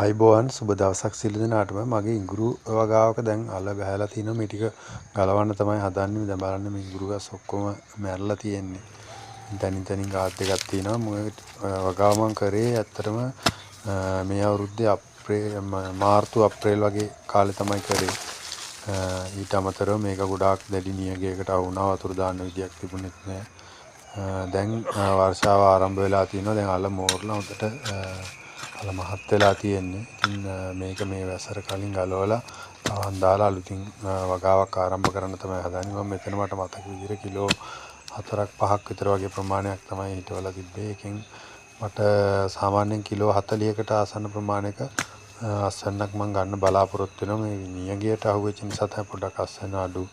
ආයිබෝවන් සුබ දවසක් සියලු දෙනාටම මගේ ඉඟුරු වගාවක දැන් අල බහැලා තිනවා මේ ටික ගලවන්න තමයි හදන්නේ දැන් බලන්න මේ ඉඟුරු ගස් ඔක්කොම මැරලා තියෙන්නේ තනින් තනින් ගාත් එකක් තියෙනවා මොකද වගාව මම කරේ ඇත්තටම මේ අවුරුද්දේ මාර්තු අප්‍රේල් වගේ කාලේ තමයි කරේ ඊට අමතරව මේක ගොඩාක් දැඩි නියගයකට ආ වුණා වතුර දාන්න විදියක් තිබුණෙත් නැහැ දැන් වර්ෂාව ආරම්භ වෙලා තියෙනවා දැන් අල මෝරලා හොඳට අල මහත් වෙලා තියෙන්නේ. ඉතින් මේක මේ වැසර කලින් ගලවලා තවන් දාලා අලුතින් වගාවක් ආරම්භ කරන්න තමයි හදන්නේ. මම මෙතන මට මතක විදිහට කිලෝ 4ක් 5ක් විතර වගේ ප්‍රමාණයක් තමයි හිටවලා තිබ්බේ. ඒකෙන් මට සාමාන්‍යයෙන් කිලෝ 40කට ආසන්න ප්‍රමාණයක අස්වැන්නක් මම ගන්න බලාපොරොත්තු වෙනවා. මේ නියගයට අහුවෙච්ච නිසා තමයි පොඩ්ඩක් අස්වැන්න අඩු.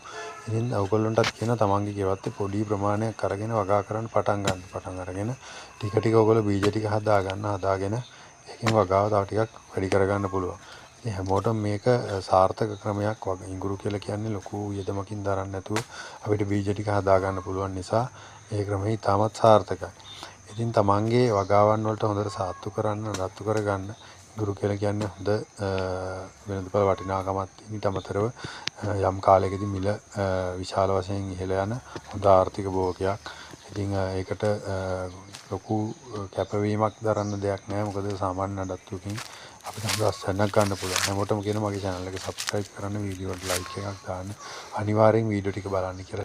ඉතින් ඔයගොල්ලන්ටත් කියන තමන්ගේ ගෙවත්තේ පොඩි ප්‍රමාණයක් අරගෙන වගා කරන්න පටන් ගන්න. පටන් අරගෙන ටික ටික ඔයගොල්ලෝ බීජ ටික හදාගෙන ඒකෙන් වගාව තව ටිකක් වැඩි කරගන්න පුළුවන්. ඉතින් හැමෝටම මේක සාර්ථක ක්‍රමයක් වගේ ඉඟුරු කියලා කියන්නේ ලොකු යෙදමකින් දරන්න නැතුව අපිට බීජ ටික හදා ගන්න පුළුවන් නිසා ඒ ක්‍රමය ඉතාමත් සාර්ථකයි. ඉතින් තමන්ගේ වගාවන් වලට හොඳට සාත්තු කරන්න නඩත්තු කරගන්න ඉඟුරු කියලා කියන්නේ හොඳ වෙළඳපොළ වටිනාකමක් තියෙන ඊට අමතරව යම් කාලයකදී මිල විශාල වශයෙන් ඉහළ යන හොඳ ආර්ථික භෝගයක්. ඉතින් ඒකට ලොකු කැපවීමක් දරන්න දෙයක් නැහැ. මොකද සාමාන්‍ය නඩත්තුවකින් අපිට අස්වැන්නක් ගන්න පුළුවන්. හැමෝටම කියන මගේ channel එක subscribe කරන්න, වීඩියෝ වලට like එකක් දාන්න. අනිවාර්යෙන් වීඩියෝ ටික බලන්න කියලා.